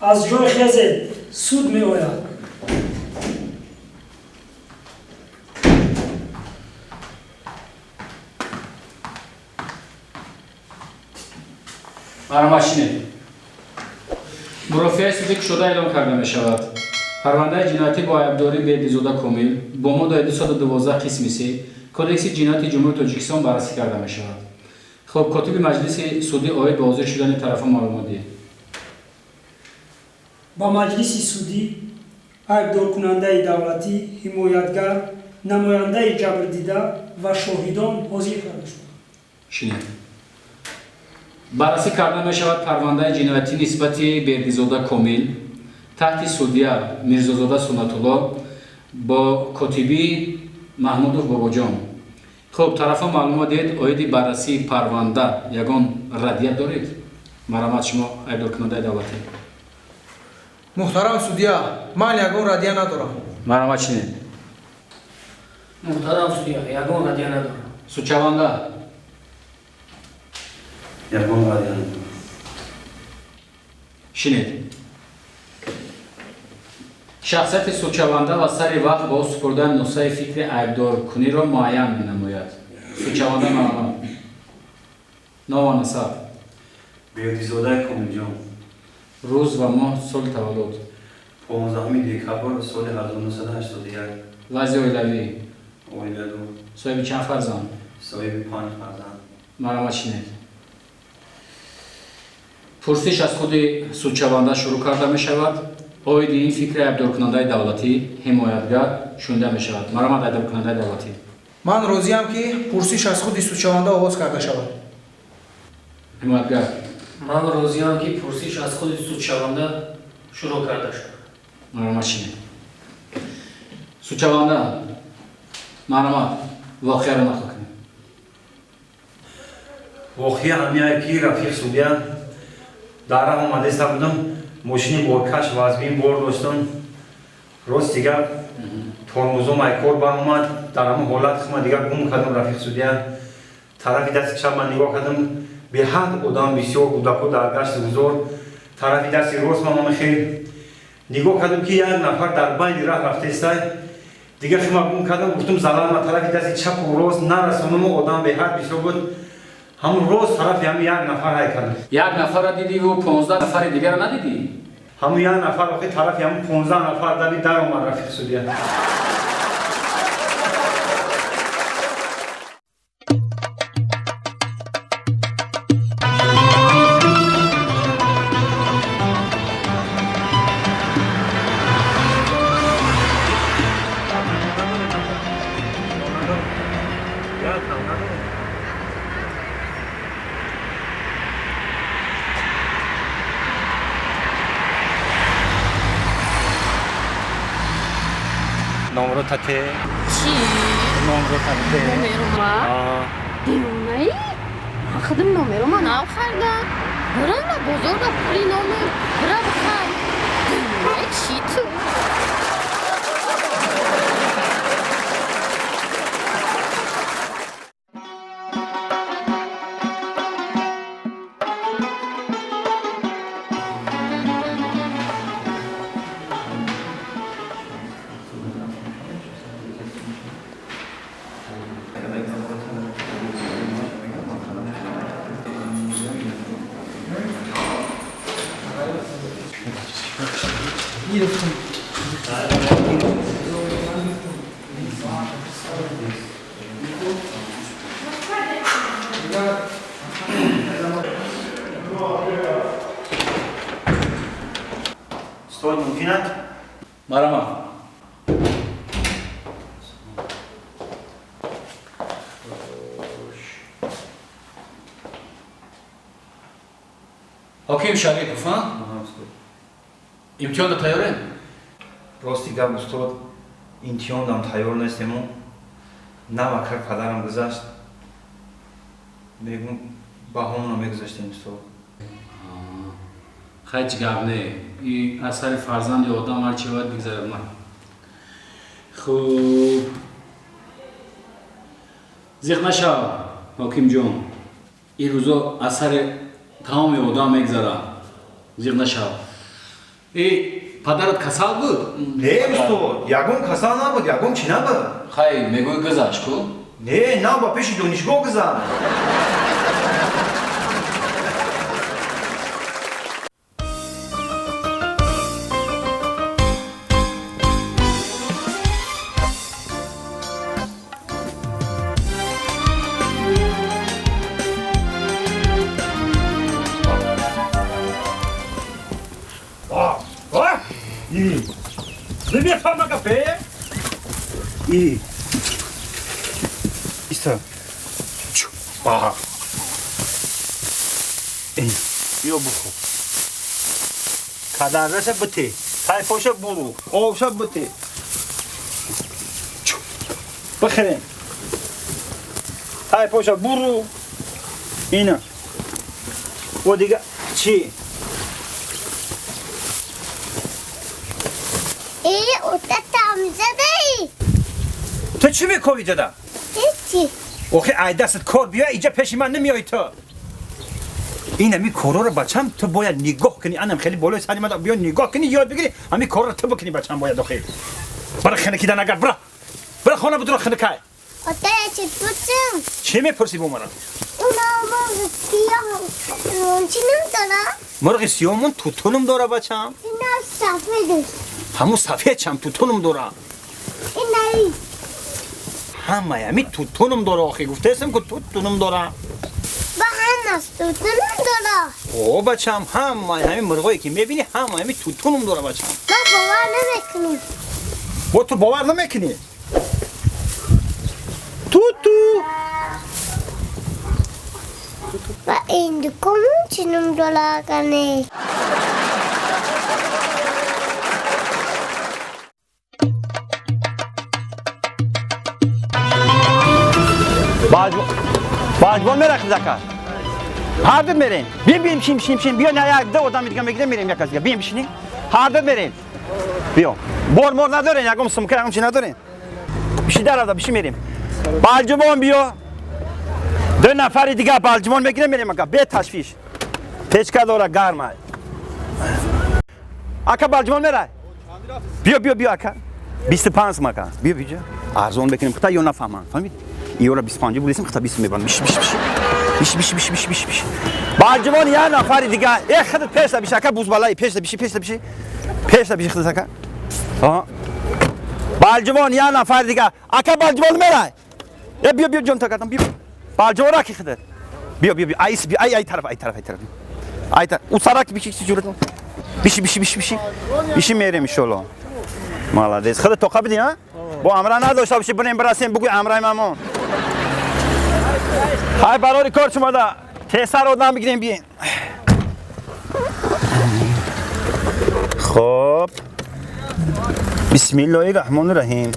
از جای خزه سود می آید. مرامچینه مرافعه سودی شده اعلام کرده می شود. پرونده جنایتی با عیبداری بهدیزاده کامل با ماده 212 قسم 3 کدکس جنایت جمهوری تاجیکستان بررسی کرده می شود. خب کاتب مجلس سودی آید به حاضر شدن طرفان معلومات دهید. با مجلس سودی عیبدار کننده دولتی، حمایتگر، نماینده جبردیده و شاهدان حاضر کرده شد. شینه بررسی کرده می شود پرونده جنایتی نسبت بهدیزاده کامل تحت سودیه میرزازاده سنت‌الله با کاتبی محمودوف باباجان. خب طرفان معلومات دهید آید بررسی پرونده یگان ردیت دارید؟ مرامت شما عیبدار کننده دولتی. محترم سودیا من یگان ردیه ندارم. مرامت چینه محترم سودیا یگان ردیه ندارم. سوچوانده یگان ردیه ندارم. شنید شخصیت سوچوانده و سر وقت با سپردن نسخه فکر عیبدار کنی را معین می نماید. سوچوانده مرامت نام و نسب بهدیزاده کامل جان روز و ماه سال تولد 15 دکتر سال 1981 وضع اویلوی اویلدو صاحب چند فرزند صاحب 5 فرزند. مرامت شنید پرسش از خود سوچوانده شروع کرده می شود آید این فکر عیبدار کننده دولتی حمایتگر شونده می شود. مرامت عیبدار کننده دولتی من راضیم که پرسش از خود سوچوانده آغاز کرده شود. حمایتگر من راضیم که پرسش از خود سودشونده شروع کرده شد. مرامت شنید سوچوانده مرامت واقعه را نخواه کنید. واقعی همیه که رفیق سودیا در راه آمده بودم ماشین بارکش وزبین بار داشتم راست دیگر ترمزم ایکور با اومد در همه حالت خما دیگر گم کردم رفیق سودیا طرفی دست چپ من نگاه کردم به حد آدم بسیار کودکو در گشت بزرگ طرفی دست راست من خیلی نگاه کردم که یک نفر در بین راه رفته است دیگر خما گم کردم گفتم زلال من طرفی دست چپ و راست نرسونم و آدم به حد بسیار بود همون روز طرفی هم یک نفر های کردم. یک نفر را دیدی و 15 نفر دیگر را ندیدی؟ همون یک نفر وقتی طرفی همون 15 نفر در اومد رفیق سودیا. نمره تته چی؟ نمره تته نمره ما؟ دیوانه‌ای؟ خودم نمره ما نخریدم. برم به بزرگ پولی نمره برم بخرم. دیوانه‌ای چی تو؟ گرفتم. استاد ممکن است؟ مرامت حاکم شریف ها؟ امتحان تیاره؟ راستی گپ استاد امتحانم تیار نیستم نمکر پدرم گذشت میگم بهامون میگذاشتیم استاد خیلی گپ نه این اثر فرزند آدم هر چی باید بگذارد من خوب زیغ نشو حاکم جان این روزا اثر تمام آدم میگذاره زیغ نشو падарат касал буд? Не, устод, ягон касал набуд, ягон чӣ набуд? Хай, мегӯй гузашт ку? Не, на ба пеши донишгоҳ гузар. نمیفهمم کافه ای ایسا آها این بیا بخور کدرش بته تایفاش برو آبش بته بخریم تایفاش برو اینا و دیگه چی اوتا تمیزه دی تو چی میکنی جدا؟ هیچی اوخی ای دستت کار بیا اینجا پیش من نمیای تو این همی کارا رو بچم تو باید نگاه کنی انم خیلی بالای سری من بیا نگاه کنی یاد بگیری همی کارا رو تو بکنی بچم باید داخل برا خنکی دن اگر برا خانه بدون خنکی اوتا چی پوچم چی میپرسی با من؟ اونا مرغ سیاه چی نمیدارم؟ مرغ سیامون توتونم داره بچم اینا سفید همون سفید چم توتونم داره این همه همی توتونم داره آخی گفته اسم که توتونم داره با هم است نمیدارم او بچم همه همی مرغایی که میبینی همه همی توتونم داره بچم من باور نمیکنم با تو باور نمیکنی توتو و این دکمون چی نمیدارم کنه باجبان میره خداکار هر دو میرین بیم شیم بیا نه یک دو آدم دیگه میگیریم میریم یک از دیگه بیم بشینیم هر دو میرین بیا مور ندارین یکم سمکه یکم چی ندارین بشی در آدا بشی میریم باجبان بیا دو نفر دیگه باجبان میگیریم میریم اگه به تشویش پیچکا داره گرمه اکا باجبان میره بیا اکا 25 مکا بیا ارزون بکنیم خطا یا نفهمم فهمید ایورا 25 بودیم خطا 20 میبرم بیش باجبان یا نفر دیگه یک خدت پیش بیش اکا بوز بالای پیش بیش خدت اکا باجبان یا نفر دیگه اکا باجبان میره بیا جون تا کردم بیا باجبان را کی خدت بیا ای طرف او سرک بیشی چی جورت بیشی میریم ان شاء الله مالادیس خدت توقع بدی ها با امرا نداشته باشی بریم برسیم بگوی امرای مامون های برای کار شما دا تیسر رو دام بگیریم بیین خب بسم الله الرحمن الرحیم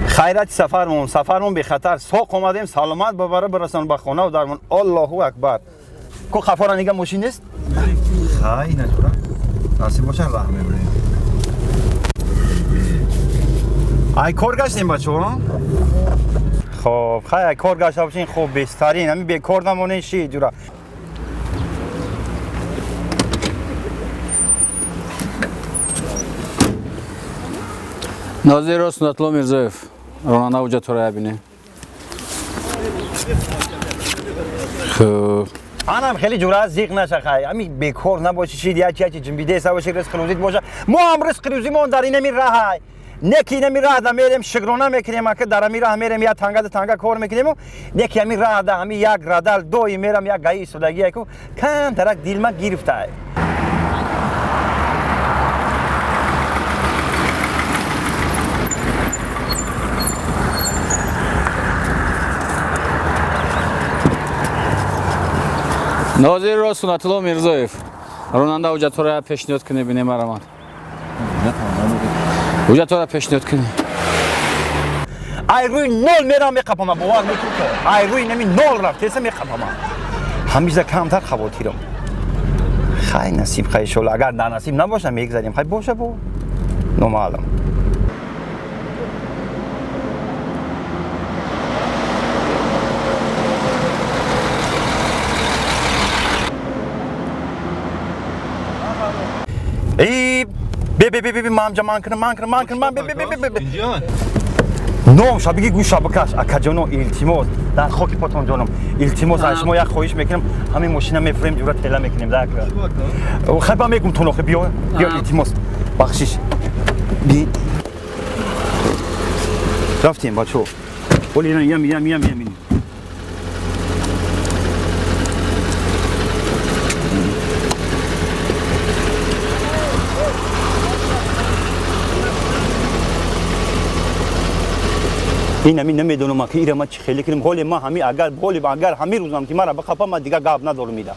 خیرات سفرمون به خطر ساق اومدیم سلامت ببره برسون به خونه و درمون الله اکبر کو خفارا نگه ماشین است خای نجورا نصیب باشن رحمه بریم ای کار گشتیم بچه ها خب خیلی کار گشته باشین خوب بسترین همین بیکار نمونه شی جورا ناظر سنت‌الله میرزایف راننده اوجا تو را ببینه خب انم خیلی جورا زیق نشه خیلی همین بیکار نباشی چی یکی جنبیده حساب باشی رزق روزیت باشه ما هم رزق روزیمون در این راه نکی نمی راه دا میریم شگرونه میکنیم که در می راه میریم یا تنگا کار میکنیم نکی می راه دا همی یک رادل دوی میرم یک گایی سودگی کو کم ترک دیل ما گرفته ناظر را سنت‌الله میرزایف راننده اوجا تو را پیشنهاد کنه بینه مرمان اوجا تو را پیشنهاد کنه ای روی نول میرم میقپم باور میکنم ای روی نمی نول رفته میقپم همیشه کمتر خواهیرم خیلی نصیب خیلی شغل اگر در نصیب نباشه میگذاریم خیلی باشه با نمالم بی مامجا مان کنم بی نام شبیه گوش بکش اکا جانو التماس در خاک پاتون جانم التماس از شما یک خواهش میکنم همین ماشینا میفریم جورا تلا میکنیم در خیلی میگم تو نخ بیا التماس بخشش بی رفتیم بچو ولی نه یم این نمیدونم که ایرما چی خیلی کنیم حال ما همین اگر همین روزم که مرا بخپا ما دیگه گاب ندارم میده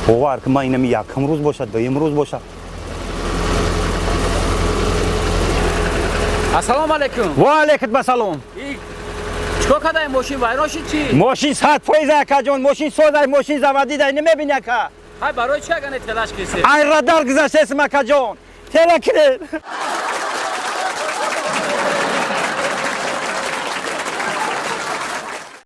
باور که ما اینم یکم روز باشه دویم روز باشه السلام علیکم و علیکم السلام چیکار کردی ماشین ویران شد چی ماشین صد فایز اکا جان ماشین سوزای ماشین زوادی دای نمیبینی اکا های برای چی اگه تلاش کسی ای رادار گذاشته اسم اکا جان تلا کرد